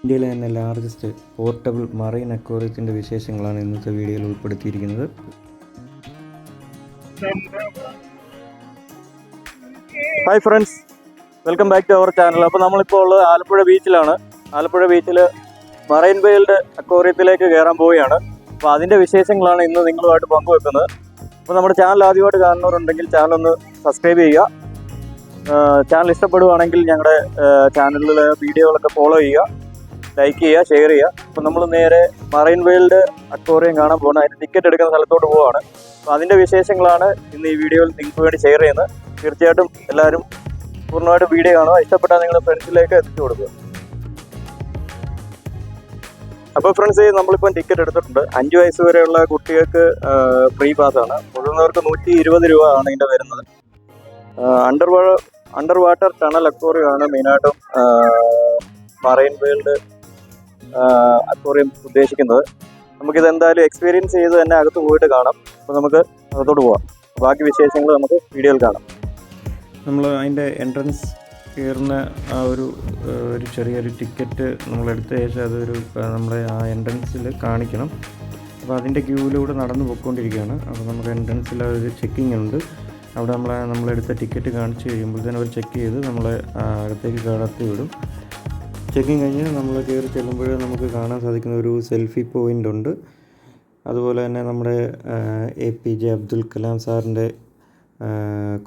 ഇന്ത്യയിലെ തന്നെ largest portable marine അക്വേറിയത്തിൻ്റെ വിശേഷങ്ങളാണ് ഇന്നത്തെ വീഡിയോയിൽ ഉൾപ്പെടുത്തിയിരിക്കുന്നത്. Hi friends, welcome back to our channel. അപ്പോൾ നമ്മളിപ്പോൾ ഉള്ളത് ആലപ്പുഴ ബീച്ചിലാണ്. ആലപ്പുഴ ബീച്ചിൽ മറൈൻ വേൾഡ് അക്വേറിയത്തിലേക്ക് കയറാൻ പോവുകയാണ്. അപ്പോൾ അതിൻ്റെ വിശേഷങ്ങളാണ് ഇന്ന് നിങ്ങളുമായിട്ട് പങ്കുവെക്കുന്നത്. അപ്പോൾ നമ്മുടെ ചാനൽ ആദ്യമായിട്ട് കാണുന്നവരുണ്ടെങ്കിൽ ചാനൽ ഒന്ന് സബ്സ്ക്രൈബ് ചെയ്യുക. ചാനൽ ഇഷ്ടപ്പെടുകയാണെങ്കിൽ ഞങ്ങളുടെ ചാനലിലെ വീഡിയോകളൊക്കെ ഫോളോ ചെയ്യുക, ലൈക്ക് ചെയ്യുക, ഷെയർ ചെയ്യുക. അപ്പോൾ നമ്മൾ നേരെ മറൈൻ വേൾഡ് അക്വേറിയം കാണാൻ പോകുന്നത്, അതിന് ടിക്കറ്റ് എടുക്കുന്ന സ്ഥലത്തോട്ട് പോവുകയാണ്. അപ്പോൾ അതിൻ്റെ വിശേഷങ്ങളാണ് ഇന്ന് ഈ വീഡിയോയിൽ നിങ്ങൾക്ക് വേണ്ടി ഷെയർ ചെയ്യുന്നത്. തീർച്ചയായിട്ടും എല്ലാവരും പൂർണ്ണമായിട്ട് വീഡിയോ കാണുക. ഇഷ്ടപ്പെട്ടാൽ നിങ്ങളുടെ ഫ്രണ്ട്സിലേക്ക് എത്തിച്ചു കൊടുക്കുക. അപ്പോൾ ഫ്രണ്ട്സ്, നമ്മളിപ്പം ടിക്കറ്റ് എടുത്തിട്ടുണ്ട്. 5 വയസ്സ് വരെയുള്ള കുട്ടികൾക്ക് ഫ്രീ പാസ്സാണ്. മുതിർന്നവർക്ക് 120 രൂപ ആണ് ഇതിൻ്റെ വരുന്നത്. അണ്ടർ വാട്ടർ ടണൽ അക്വേറിയം ആണ് മെയിനായിട്ടും മറൈൻ വേൾഡ് അക്വേറിയം ഉദ്ദേശിക്കുന്നത്. നമുക്കിത് എന്തായാലും എക്സ്പീരിയൻസ് ചെയ്ത് തന്നെ അകത്ത് പോയിട്ട് കാണാം. അപ്പോൾ നമുക്ക് അകത്തോട്ട് പോവാം. ബാക്കി വിശേഷങ്ങൾ നമുക്ക് വീഡിയോയിൽ കാണാം. നമ്മൾ അതിൻ്റെ എൻട്രൻസ് കയറുന്ന ആ ഒരു ചെറിയൊരു ടിക്കറ്റ് നമ്മളെടുത്ത ശേഷം അതൊരു നമ്മളെ ആ എൻട്രൻസിൽ കാണിക്കണം. അപ്പോൾ അതിൻ്റെ ക്യൂവിലൂടെ നടന്നു പോയിക്കൊണ്ടിരിക്കുകയാണ്. അപ്പോൾ നമുക്ക് എൻട്രൻസിൽ ഒരു ചെക്കിംഗ് ഉണ്ട്. അവിടെ നമ്മളെടുത്ത ടിക്കറ്റ് കാണിച്ച് കഴിയുമ്പോഴത്തേനും അവർ ചെക്ക് ചെയ്ത് നമ്മളെ അകത്തേക്ക് കടത്തി വിടും. ചെക്കിങ് കഴിഞ്ഞ് നമ്മൾ കയറി ചെല്ലുമ്പോൾ നമുക്ക് കാണാൻ സാധിക്കുന്ന ഒരു സെൽഫി പോയിൻ്റ് ഉണ്ട്. അതുപോലെ തന്നെ നമ്മുടെ APJ അബ്ദുൽ കലാം സാറിൻ്റെ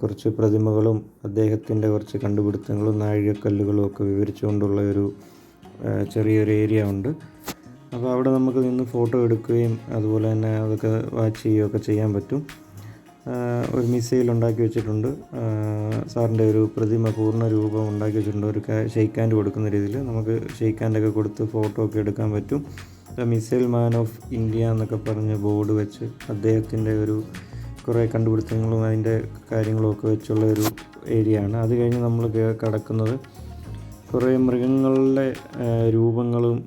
കുറച്ച് പ്രതിമകളും അദ്ദേഹത്തിൻ്റെ കുറച്ച് കണ്ടുപിടുത്തങ്ങളും നാഴികക്കല്ലുകളും ഒക്കെ വിവരിച്ചുകൊണ്ടുള്ള ഒരു ചെറിയൊരു ഏരിയ ഉണ്ട്. അപ്പോൾ അവിടെ നമുക്ക് നിന്ന് ഫോട്ടോ എടുക്കുകയും അതുപോലെ തന്നെ അതൊക്കെ വാച്ച് ചെയ്യുകയൊക്കെ ചെയ്യാൻ പറ്റും. ഒരു മിസൈൽ ഉണ്ടാക്കി വെച്ചിട്ടുണ്ട്. സാറിൻ്റെ ഒരു പ്രതിമ പൂർണ്ണ രൂപം ഉണ്ടാക്കി വെച്ചിട്ടുണ്ട്. ഒരു ഷെയ്ക്ക് ഹാൻഡ് കൊടുക്കുന്ന രീതിയിൽ നമുക്ക് ഷെയ്ക്ക് ഹാൻഡൊക്കെ കൊടുത്ത് ഫോട്ടോ ഒക്കെ എടുക്കാൻ പറ്റും. മിസൈൽ മാൻ ഓഫ് ഇന്ത്യ എന്നൊക്കെ പറഞ്ഞ് ബോർഡ് വെച്ച് അദ്ദേഹത്തിൻ്റെ ഒരു കുറേ കണ്ടുപിടുത്തങ്ങളും അതിൻ്റെ കാര്യങ്ങളും ഒക്കെ വെച്ചുള്ള ഒരു ഏരിയ ആണ്. അത് കഴിഞ്ഞ് നമ്മൾ കടക്കുന്നത് കുറേ മൃഗങ്ങളുടെ രൂപങ്ങളും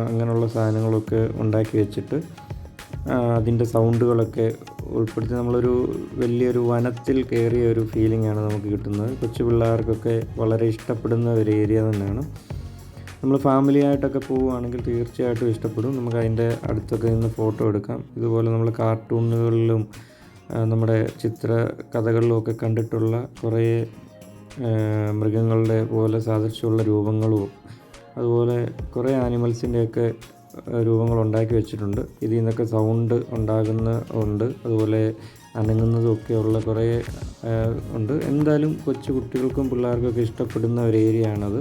അങ്ങനെയുള്ള സാധനങ്ങളൊക്കെ ഉണ്ടാക്കി വെച്ചിട്ട് അതിൻ്റെ സൗണ്ടുകളൊക്കെ ഉൾപ്പെടുത്തി നമ്മളൊരു വലിയൊരു വനത്തിൽ കയറിയ ഒരു ഫീലിംഗ് ആണ് നമുക്ക് കിട്ടുന്നത്. കൊച്ചു പിള്ളേർക്കൊക്കെ വളരെ ഇഷ്ടപ്പെടുന്ന ഒരു ഏരിയ തന്നെയാണ്. നമ്മൾ ഫാമിലി ആയിട്ടൊക്കെ പോവുകയാണെങ്കിൽ തീർച്ചയായിട്ടും ഇഷ്ടപ്പെടും. നമുക്ക് അതിൻ്റെ അടുത്തൊക്കെ നിന്ന് ഫോട്ടോ എടുക്കാം. ഇതുപോലെ നമ്മൾ കാർട്ടൂണുകളിലും നമ്മുടെ ചിത്രകഥകളിലും ഒക്കെ കണ്ടിട്ടുള്ള കുറേ മൃഗങ്ങളുടെ പോലെ സാദൃശ്യമുള്ള രൂപങ്ങളും അതുപോലെ കുറേ ആനിമൽസിൻ്റെയൊക്കെ രൂപങ്ങൾ ഉണ്ടാക്കി വെച്ചിട്ടുണ്ട്. ഇതിൽ നിന്നൊക്കെ സൗണ്ട് ഉണ്ട്, അതുപോലെ അനങ്ങുന്നതൊക്കെയുള്ള കുറേ ഉണ്ട്. എന്തായാലും കൊച്ചു കുട്ടികൾക്കും പിള്ളേർക്കൊക്കെ ഇഷ്ടപ്പെടുന്ന ഒരു ഏരിയ ആണത്.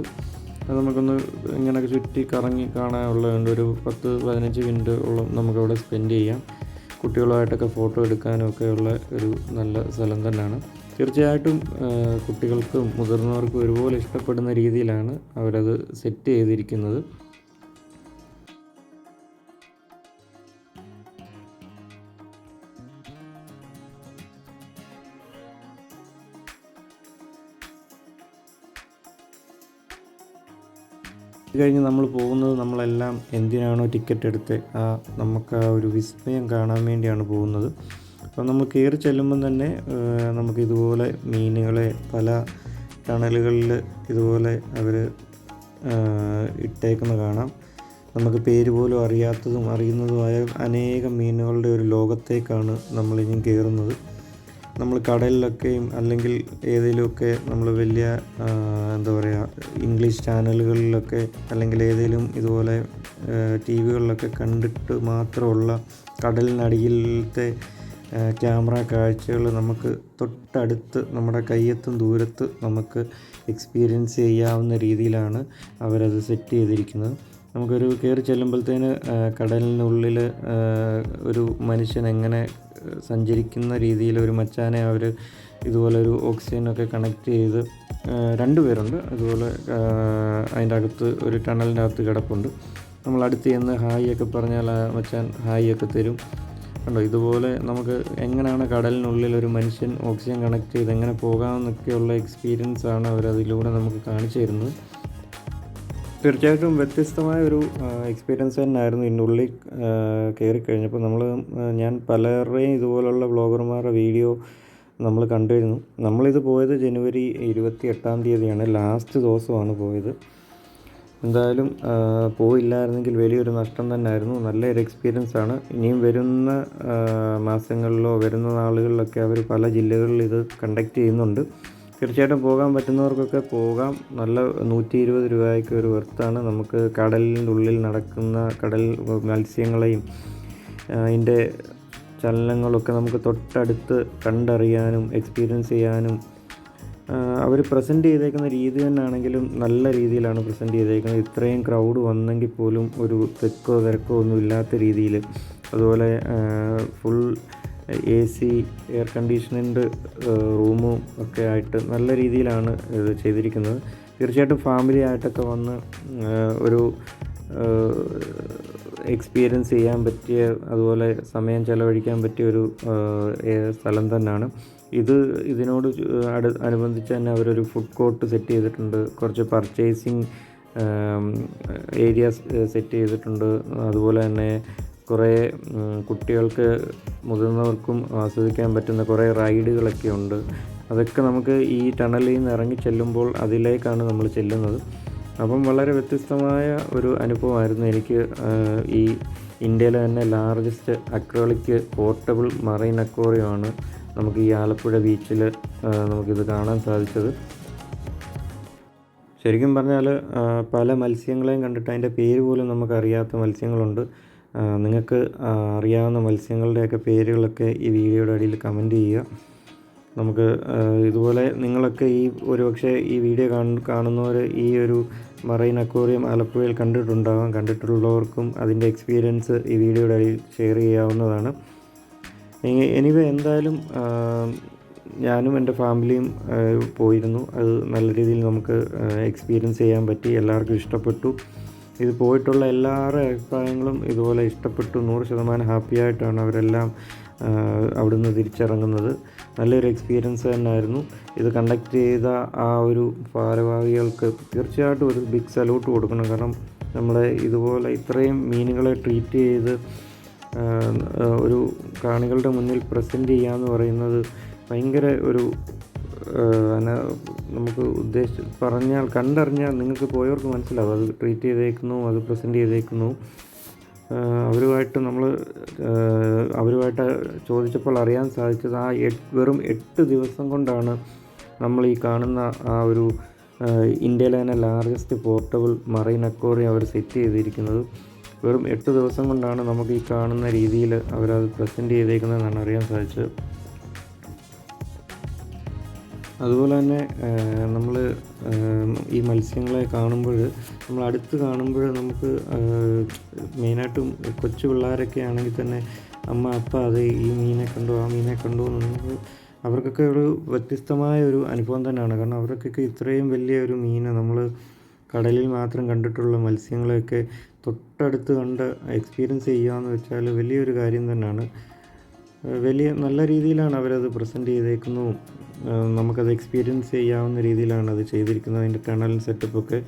അത് നമുക്കൊന്ന് ഇങ്ങനെയൊക്കെ ചുറ്റി കറങ്ങി കാണാനുള്ളതുകൊണ്ട് ഒരു 10-15 മിനിറ്റ് ഉള്ള നമുക്കവിടെ സ്പെൻഡ് ചെയ്യാം. കുട്ടികളുമായിട്ടൊക്കെ ഫോട്ടോ എടുക്കാനും ഒക്കെയുള്ള ഒരു നല്ല സ്ഥലം തന്നെയാണ്. തീർച്ചയായിട്ടും കുട്ടികൾക്കും മുതിർന്നവർക്കും ഒരുപോലെ ഇഷ്ടപ്പെടുന്ന രീതിയിലാണ് അവരത് സെറ്റ് ചെയ്തിരിക്കുന്നത്. ഇത് കഴിഞ്ഞ് നമ്മൾ പോകുന്നത്, നമ്മളെല്ലാം എന്തിനാണോ ടിക്കറ്റ് എടുത്ത് നമുക്ക് ആ ഒരു വിസ്മയം കാണാൻ വേണ്ടിയാണ് പോകുന്നത്. അപ്പോൾ നമ്മൾ കയറി ചെല്ലുമ്പം തന്നെ നമുക്ക് ഇതുപോലെ മീനുകളെ പല ടണലുകളിൽ ഇതുപോലെ അവർ ഇട്ടേക്കുന്ന കാണാം. നമുക്ക് പേര് പോലും അറിയാത്തതും അറിയുന്നതുമായ അനേകം മീനുകളുടെ ഒരു ലോകത്തേക്കാണ് നമ്മളിനി കയറുന്നത്. നമ്മൾ കടലിലൊക്കെയും അല്ലെങ്കിൽ ഏതെങ്കിലുമൊക്കെ നമ്മൾ വലിയ എന്താ പറയുക ഇംഗ്ലീഷ് ചാനലുകളിലൊക്കെ അല്ലെങ്കിൽ ഏതെങ്കിലും ഇതുപോലെ TV-കളിലൊക്കെ കണ്ടിട്ട് മാത്രമുള്ള കടലിനടിയിലത്തെ ക്യാമറ കാഴ്ചകൾ നമുക്ക് തൊട്ടടുത്ത് നമ്മുടെ കയ്യെത്തും ദൂരത്ത് നമുക്ക് എക്സ്പീരിയൻസ് ചെയ്യാവുന്ന രീതിയിലാണ് അവരത് സെറ്റ് ചെയ്തിരിക്കുന്നത്. നമുക്കൊരു കയറി ചെല്ലുമ്പോഴത്തേന് കടലിനുള്ളിൽ ഒരു മനുഷ്യൻ എങ്ങനെ സഞ്ചരിക്കുന്ന രീതിയിൽ ഒരു മച്ചാനെ അവർ ഇതുപോലെ ഒരു ഓക്സിജനൊക്കെ കണക്ട് ചെയ്ത് 2 പേരുണ്ട്. അതുപോലെ അതിൻ്റെ അകത്ത് ഒരു ടണലിൻ്റെ അകത്ത് കിടപ്പുണ്ട്. നമ്മൾ അടുത്ത് ചെന്ന് ഹായ് ഒക്കെ പറഞ്ഞാൽ മച്ചാൻ ഹായ് ഒക്കെ തരും. കണ്ടോ, ഇതുപോലെ നമുക്ക് എങ്ങനെയാണ് കടലിനുള്ളിൽ ഒരു മനുഷ്യൻ ഓക്സിജൻ കണക്ട് ചെയ്ത് എങ്ങനെ പോകാമെന്നൊക്കെയുള്ള എക്സ്പീരിയൻസാണ് അവരതിലൂടെ നമുക്ക് കാണിച്ചു തരുന്നത്. തീർച്ചയായിട്ടും വ്യത്യസ്തമായ ഒരു എക്സ്പീരിയൻസ് തന്നെയായിരുന്നു ഇതിൻ്റെ ഉള്ളിൽ കയറിക്കഴിഞ്ഞപ്പോൾ. ഞാൻ പലരുടെയും ഇതുപോലുള്ള വ്ളോഗർമാരുടെ വീഡിയോ നമ്മൾ കണ്ടിരുന്നു. നമ്മളിത് പോയത് ജനുവരി 28-ാം തീയതിയാണ്, ലാസ്റ്റ് ദിവസമാണ് പോയത്. എന്തായാലും പോയില്ലായിരുന്നെങ്കിൽ വലിയൊരു നഷ്ടം തന്നെയായിരുന്നു. നല്ലൊരു എക്സ്പീരിയൻസ് ആണ്. ഇനിയും വരുന്ന മാസങ്ങളിലോ വരുന്ന നാളുകളിലൊക്കെ അവർ പല ജില്ലകളിൽ ഇത് കണ്ടക്ട് ചെയ്യുന്നുണ്ട്. തീർച്ചയായിട്ടും പോകാൻ പറ്റുന്നവർക്കൊക്കെ പോകാം. നല്ല 120 രൂപയ്ക്ക് ഒരു വർത്താണ്. നമുക്ക് കടലിൻ്റെ ഉള്ളിൽ നടക്കുന്ന കടൽ മത്സ്യങ്ങളെയും അതിൻ്റെ ചലനങ്ങളൊക്കെ നമുക്ക് തൊട്ടടുത്ത് കണ്ടറിയാനും എക്സ്പീരിയൻസ് ചെയ്യാനും അവർ പ്രസൻറ്റ് ചെയ്തേക്കുന്ന രീതി തന്നെയാണെങ്കിലും നല്ല രീതിയിലാണ് പ്രസൻറ്റ് ചെയ്തേക്കുന്നത്. ഇത്രയും ക്രൗഡ് വന്നെങ്കിൽ പോലും ഒരു തിരക്കോ ഒന്നും ഇല്ലാത്ത രീതിയിൽ, അതുപോലെ ഫുൾ AC എയർ കണ്ടീഷൻഡ് റൂമും ഒക്കെ ആയിട്ട് നല്ല രീതിയിലാണ് ഇത് ചെയ്തിരിക്കുന്നത്. തീർച്ചയായിട്ടും ഫാമിലി ആയിട്ടൊക്കെ വന്ന് ഒരു എക്സ്പീരിയൻസ് ചെയ്യാൻ പറ്റിയ, അതുപോലെ സമയം ചെലവഴിക്കാൻ പറ്റിയ ഒരു സ്ഥലം തന്നെയാണ് ഇതിനോട് അനുബന്ധിച്ച് തന്നെ അവരൊരു ഫുഡ് കോർട്ട് സെറ്റ് ചെയ്തിട്ടുണ്ട്. കുറച്ച് പർച്ചേസിങ് ഏരിയാസ് സെറ്റ് ചെയ്തിട്ടുണ്ട്. അതുപോലെ തന്നെ കുറേ കുട്ടികൾക്ക് മുതിർന്നവർക്കും ആസ്വദിക്കാൻ പറ്റുന്ന കുറേ റൈഡുകളൊക്കെ ഉണ്ട്. അതൊക്കെ നമുക്ക് ഈ ടണലിൽ നിന്ന് ഇറങ്ങി ചെല്ലുമ്പോൾ അതിലേക്കാണ് നമ്മൾ ചെല്ലുന്നത്. അപ്പം വളരെ വ്യത്യസ്തമായ ഒരു അനുഭവമായിരുന്നു എനിക്ക്. ഈ ഇന്ത്യയിലെ തന്നെ ലാർജസ്റ്റ് അക്രോളിക് പോർട്ടബിൾ മറൈൻ അക്വേറിയമാണ് നമുക്ക് ഈ ആലപ്പുഴ ബീച്ചിൽ നമുക്കിത് കാണാൻ സാധിച്ചത്. ശരിക്കും പറഞ്ഞാൽ പല മത്സ്യങ്ങളെയും കണ്ടിട്ട് അതിൻ്റെ പേര് പോലും നമുക്കറിയാത്ത മത്സ്യങ്ങളുണ്ട്. നിങ്ങൾക്ക് അറിയാവുന്ന മത്സ്യങ്ങളുടെയൊക്കെ പേരുകളൊക്കെ ഈ വീഡിയോയുടെ അടിയിൽ കമൻറ്റ് ചെയ്യുക. നമുക്ക് ഇതുപോലെ നിങ്ങളൊക്കെ ഒരുപക്ഷെ ഈ വീഡിയോ കാണുന്നവർ ഈ ഒരു മറൈൻ അക്വേറിയം ആലപ്പുഴയിൽ കണ്ടിട്ടുണ്ടാകാം. കണ്ടിട്ടുള്ളവർക്കും അതിൻ്റെ എക്സ്പീരിയൻസ് ഈ വീഡിയോയുടെ അടിയിൽ ഷെയർ ചെയ്യാവുന്നതാണ്. എനിവേ എന്തായാലും ഞാനും എൻ്റെ ഫാമിലിയും പോയിരുന്നു. അത് നല്ല രീതിയിൽ നമുക്ക് എക്സ്പീരിയൻസ് ചെയ്യാൻ പറ്റി. എല്ലാവർക്കും ഇഷ്ടപ്പെട്ടു. ഇത് പോയിട്ടുള്ള എല്ലാവരുടെ അഭിപ്രായങ്ങളും ഇതുപോലെ ഇഷ്ടപ്പെട്ടു. 100% ഹാപ്പി ആയിട്ടാണ് അവരെല്ലാം അവിടുന്ന് തിരിച്ചിറങ്ങുന്നത്. നല്ലൊരു എക്സ്പീരിയൻസ് തന്നെയായിരുന്നു. ഇത് കണ്ടക്ട് ചെയ്ത ആ ഒരു ഭാരവാഹികൾക്ക് തീർച്ചയായിട്ടും ഒരു ബിഗ് സല്യൂട്ട് കൊടുക്കണം. കാരണം നമ്മളെ ഇതുപോലെ ഇത്രയും മീനുകളെ ട്രീറ്റ് ചെയ്ത് ഒരു കാണികളുടെ മുന്നിൽ പ്രസൻറ്റ് ചെയ്യാന്ന് പറയുന്നത് ഭയങ്കര ഒരു നമുക്ക് കണ്ടറിഞ്ഞാൽ നിങ്ങൾക്ക് പോയവർക്ക് മനസ്സിലാവും അത് ട്രീറ്റ് ചെയ്തേക്കുന്നു, അത് പ്രസൻറ്റ് ചെയ്തേക്കുന്നു. അവരുമായിട്ട് ചോദിച്ചപ്പോൾ അറിയാൻ സാധിച്ചത് വെറും 8 ദിവസം കൊണ്ടാണ് നമ്മൾ ഈ കാണുന്ന ആ ഒരു ഇന്ത്യയിലെ തന്നെ ലാർജസ്റ്റ് പോർട്ടബിൾ മറൈൻ അക്വേറിയം അവർ സെറ്റ് ചെയ്തിരിക്കുന്നത്. വെറും 8 ദിവസം കൊണ്ടാണ് നമുക്ക് ഈ കാണുന്ന രീതിയിൽ അവരത് പ്രസൻറ്റ് ചെയ്തേക്കുന്നതെന്നാണ് അറിയാൻ സാധിച്ചത്. അതുപോലെ തന്നെ നമ്മൾ ഈ മത്സ്യങ്ങളെ കാണുമ്പോൾ, നമ്മൾ അടുത്ത് കാണുമ്പോൾ നമുക്ക് മെയിനായിട്ടും കൊച്ചു പിള്ളേരൊക്കെ ആണെങ്കിൽ തന്നെ അമ്മ അപ്പ അത് ഈ മീനെ കണ്ടു ആ മീനെ കണ്ടു എന്ന് അവർക്കൊക്കെ ഒരു വ്യത്യസ്തമായ ഒരു അനുഭവം തന്നെയാണ്. കാരണം അവർക്കൊക്കെ ഇത്രയും വലിയ ഒരു മീനെ നമ്മൾ കടലിൽ മാത്രം കണ്ടിട്ടുള്ള മത്സ്യങ്ങളെയൊക്കെ തൊട്ടടുത്ത് കണ്ട് എക്സ്പീരിയൻസ് ചെയ്യുകയെന്ന് വെച്ചാൽ വലിയൊരു കാര്യം തന്നെയാണ്. നല്ല രീതിയിലാണ് അവരത് പ്രസൻറ്റ് ചെയ്തേക്കുന്നതും നമുക്കത് എക്സ്പീരിയൻസ് ചെയ്യാവുന്ന രീതിയിലാണ് അത് ചെയ്തിരിക്കുന്നത്. അതിൻ്റെ ടണൽ സെറ്റപ്പൊക്കെ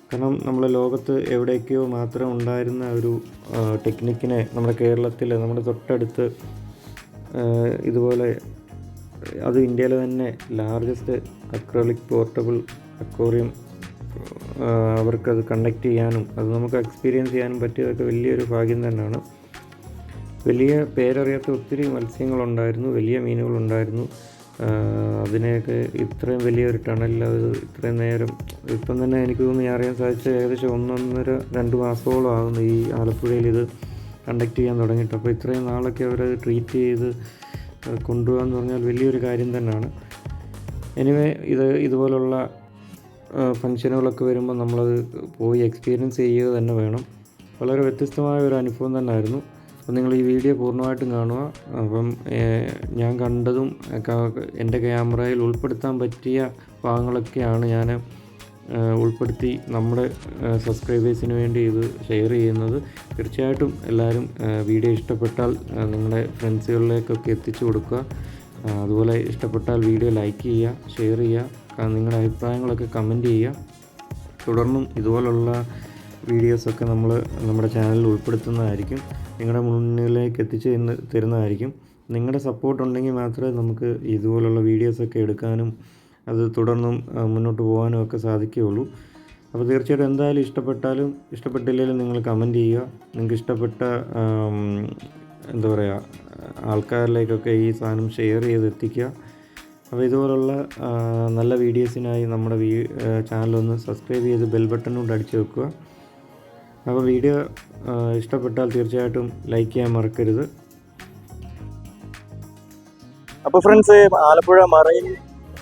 കാരണം നമ്മളെ ലോകത്ത് എവിടെയൊക്കെയോ മാത്രം ഉണ്ടായിരുന്ന ഒരു ടെക്നിക്കിനെ നമ്മുടെ കേരളത്തിൽ നമ്മുടെ തൊട്ടടുത്ത് ഇതുപോലെ അത് ഇന്ത്യയിലെ തന്നെ ലാർജസ്റ്റ് അക്രോളിക് പോർട്ടബിൾ അക്വേറിയം അവർക്കത് കണ്ടക്ട് ചെയ്യാനും അത് നമുക്ക് എക്സ്പീരിയൻസ് ചെയ്യാനും പറ്റിയതൊക്കെ വലിയൊരു ഭാഗ്യം തന്നെയാണ്. വലിയ പേരറിയാത്ത ഒത്തിരി മത്സ്യങ്ങളുണ്ടായിരുന്നു, വലിയ മീനുകളുണ്ടായിരുന്നു. അതിനെയൊക്കെ ഇത്രയും വലിയൊരു ടണലിൽ അത് ഇത്രയും നേരം ഇപ്പം തന്നെ എനിക്ക് തോന്നുന്നു ഞാൻ അറിയാൻ സാധിച്ച ഏകദേശം 1.5-2 മാസത്തോളം ആകുന്നു ഈ ആലപ്പുഴയിൽ ഇത് കണ്ടക്ട് ചെയ്യാൻ തുടങ്ങിയിട്ട്. അപ്പോൾ ഇത്രയും നാളൊക്കെ അവരത് ട്രീറ്റ് ചെയ്ത് കൊണ്ടുപോകാമെന്ന് പറഞ്ഞാൽ വലിയൊരു കാര്യം തന്നെയാണ്. എനിവേ ഇതുപോലുള്ള ഫങ്ഷനുകളൊക്കെ വരുമ്പോൾ നമ്മളത് പോയി എക്സ്പീരിയൻസ് ചെയ്യുക തന്നെ വേണം. വളരെ വ്യത്യസ്തമായ ഒരു അനുഭവം തന്നെയായിരുന്നു. അപ്പം നിങ്ങൾ ഈ വീഡിയോ പൂർണ്ണമായിട്ടും കാണുക. അപ്പം ഞാൻ കണ്ടതും എൻ്റെ ക്യാമറയിൽ ഉൾപ്പെടുത്താൻ പറ്റിയ ഭാഗങ്ങളൊക്കെയാണ് ഞാൻ ഉൾപ്പെടുത്തി നമ്മുടെ സബ്സ്ക്രൈബേഴ്സിന് വേണ്ടി ഇത് ഷെയർ ചെയ്യുന്നത്. തീർച്ചയായിട്ടും എല്ലാവരും വീഡിയോ ഇഷ്ടപ്പെട്ടാൽ നിങ്ങളുടെ ഫ്രണ്ട്സുകളിലേക്കൊക്കെ എത്തിച്ചു കൊടുക്കുക. അതുപോലെ ഇഷ്ടപ്പെട്ടാൽ വീഡിയോ ലൈക്ക് ചെയ്യുക, ഷെയർ ചെയ്യുക, നിങ്ങളുടെ അഭിപ്രായങ്ങളൊക്കെ കമൻറ്റ് ചെയ്യുക. തുടർന്നും ഇതുപോലുള്ള വീഡിയോസൊക്കെ നമ്മൾ നമ്മുടെ ചാനലിൽ ഉൾപ്പെടുത്തുന്നതായിരിക്കും, നിങ്ങളുടെ മുന്നിലേക്ക് എത്തിച്ച് തരുന്നതായിരിക്കും. നിങ്ങളുടെ സപ്പോർട്ട് ഉണ്ടെങ്കിൽ മാത്രമേ നമുക്ക് ഇതുപോലുള്ള വീഡിയോസൊക്കെ എടുക്കാനും അത് തുടർന്നും മുന്നോട്ട് പോകാനും ഒക്കെ സാധിക്കുകയുള്ളൂ. അപ്പോൾ തീർച്ചയായിട്ടും എന്തായാലും ഇഷ്ടപ്പെട്ടില്ലെങ്കിലും നിങ്ങൾ കമൻറ്റ് ചെയ്യുക. നിങ്ങൾക്ക് ഇഷ്ടപ്പെട്ട എന്താ പറയുക ആൾക്കാരിലേക്കൊക്കെ ഈ സാധനം ഷെയർ ചെയ്ത് എത്തിക്കുക. അപ്പോൾ ഇതുപോലുള്ള നല്ല വീഡിയോസിനായി നമ്മുടെ ചാനലൊന്ന് സബ്സ്ക്രൈബ് ചെയ്ത് ബെൽ ബട്ടൺ കൊണ്ട് അടിച്ചു വെക്കുക. അപ്പോൾ വീഡിയോ ഇഷ്ടപ്പെട്ടാൽ തീർച്ചയായിട്ടും ലൈക്ക് ചെയ്യാൻ മറക്കരുത്. അപ്പോൾ ഫ്രണ്ട്സ്, ആലപ്പുഴ മറൈൻ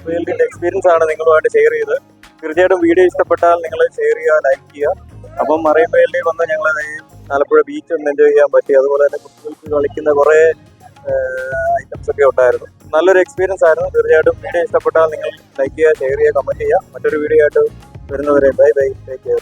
വേൾഡിൻ്റെ എക്സ്പീരിയൻസ് ആണ് നിങ്ങളുമായിട്ട് ഷെയർ ചെയ്തത്. തീർച്ചയായിട്ടും വീഡിയോ ഇഷ്ടപ്പെട്ടാൽ നിങ്ങൾ ഷെയർ ചെയ്യുക, ലൈക്ക് ചെയ്യുക. അപ്പം മറൈൻ വേൾഡിൽ വന്ന് ഞങ്ങൾ ആലപ്പുഴ ബീച്ച് ഒന്ന് എൻജോയ് ചെയ്യാൻ പറ്റി. അതുപോലെ തന്നെ കുട്ടികൾക്ക് കളിക്കുന്ന കുറേ ഐറ്റംസ് ഒക്കെ ഉണ്ടായിരുന്നു. നല്ലൊരു എക്സ്പീരിയൻസ് ആയിരുന്നു. തീർച്ചയായിട്ടും വീഡിയോ ഇഷ്ടപ്പെട്ടാൽ നിങ്ങൾ ലൈക്ക് ചെയ്യുക, ഷെയർ ചെയ്യുക, കമൻറ്റ് ചെയ്യുക. മറ്റൊരു വീഡിയോ ആയിട്ട് വരുന്നവരെ ബൈ ബൈ, ടേക്ക് കെയർ.